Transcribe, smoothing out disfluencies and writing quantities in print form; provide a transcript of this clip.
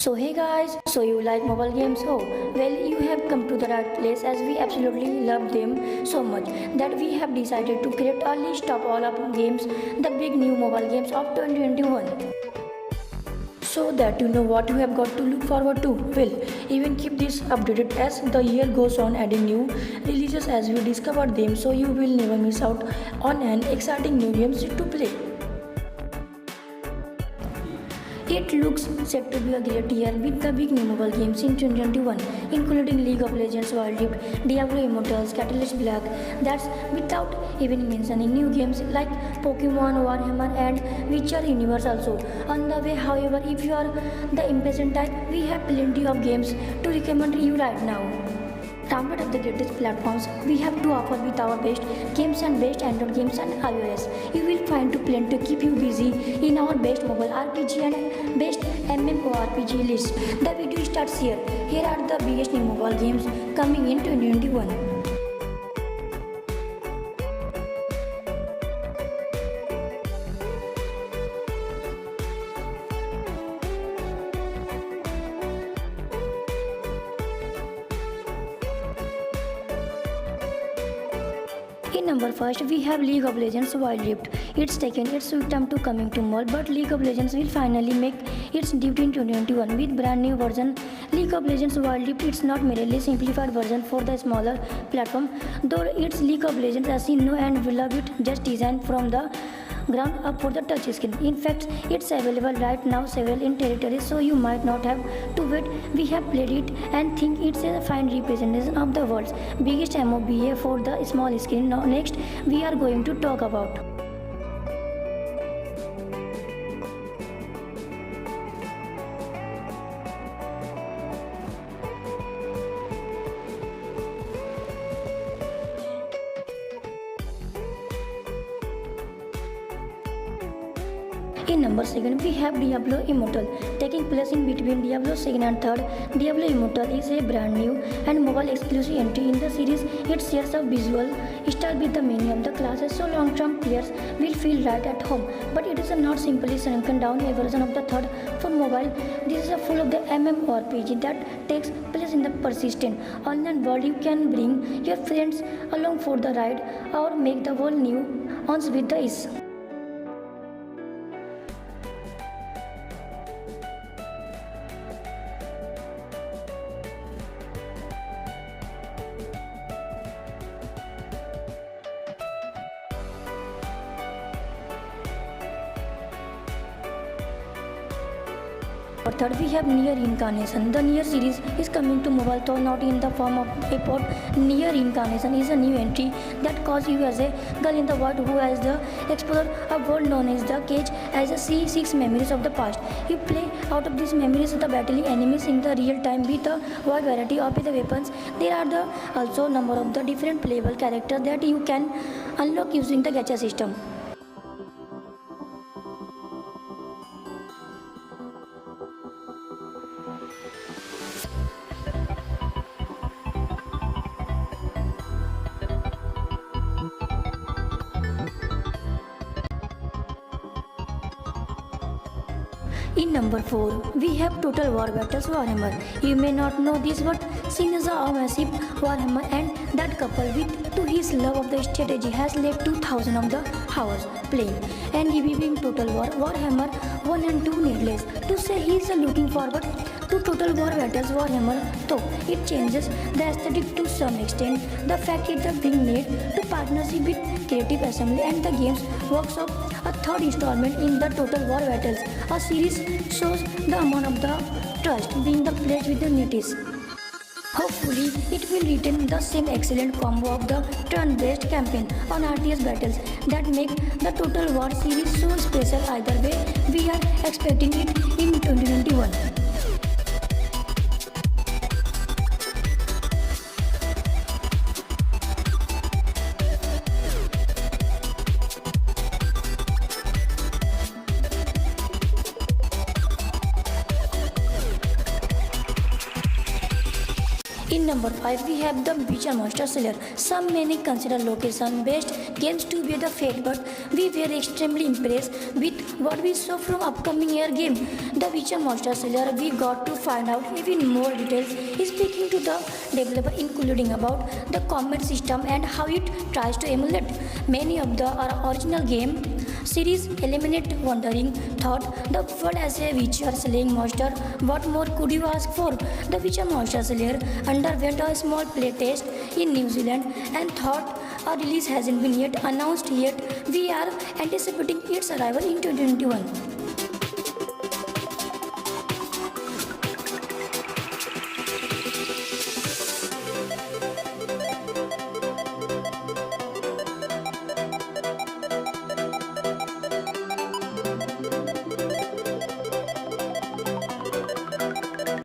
So hey guys, so you like mobile games? Oh, well you have come to the right place as we absolutely love them so much that we have decided to create a list of all of games, the big new mobile games of 2021. So that you know what you have got to look forward to. Well, even keep this updated as the year goes on, adding new releases as we discover them, so you will never miss out on an exciting new games to play. It looks set to be a great year with the big new mobile games in 2021, including League of Legends Wild Rift, Diablo Immortals, Catalyst Black. That's without even mentioning new games like Pokemon, Warhammer, and Witcher Universe also. On the way, however, if you are the impatient type, we have plenty of games to recommend you right now. Download of the greatest platforms we have to offer with our best games and best Android games and iOS. You will find to plenty to keep you busy in our best mobile RPG and best MMORPG list. The video starts here. Here are the biggest new mobile games coming in 2021. In number first, we have League of Legends Wild Rift. It's taken its sweet time to coming to mall, but League of Legends will finally make its debut in 2021 with brand new version. League of Legends Wild Rift, it's not merely simplified version for the smaller platform, though it's League of Legends as you know and will love it, just designed from the ground up for the touch screen. In fact, it's available right now several in territories, so you might not have to wait. We have played it and think it's a fine representation of the world's biggest MOBA for the small screen. Now next we are going to talk about In number 2, we have Diablo Immortal. Taking place in between Diablo 2 and 3rd, Diablo Immortal is a brand new and mobile exclusive entry in the series. It shares a visual style with the many of the classes, so long-term players will feel right at home. But it is not simply shrunken down a version of the 3rd for mobile. This is a full of the MMORPG that takes place in the persistent online world. You can bring your friends along for the ride or make the world new once with the ease. For third, we have Nier Incarnation. The Nier series is coming to mobile, though not in the form of a port. Nier Incarnation is a new entry that calls you as a girl in the world who has the explorer a world known as the Cage as a C6 memories of the past. You play out of these memories the battling enemies in the real time with a wide variety of the weapons. There are also number of the different playable characters that you can unlock using the gacha system. In number 4, we have Total War Battles Warhammer. You may not know this, but Sinisa a massive Warhammer and that coupled with to his love of the strategy has led to thousands of the hours playing and reviewing Total War Warhammer 1 and 2 needless to say he is looking forward to Total War Battles Warhammer, though it changes the aesthetic to some extent. The fact it is being made to partnership with Creative Assembly and the Games Workshop, a third installment in the Total War Battles, a series shows the amount of the trust being the pledge with the notice. Hopefully, it will retain the same excellent combo of the turn-based campaign on RTS battles that make the Total War series so special. Either way, we are expecting it in 2021. In number 5, we have the Witcher Monster Slayer. Some many consider location-based games to be the fate, but we were extremely impressed with what we saw from upcoming year game. The Witcher Monster Slayer, we got to find out even more details, speaking to the developer, including about the combat system and how it tries to emulate many of the original game series. Eliminate wondering thought the world as a Witcher slaying monster. What more could you ask for? The Witcher Monster Slayer underwent a small playtest in New Zealand and thought a release hasn't been yet announced yet. We are anticipating its arrival in 2021.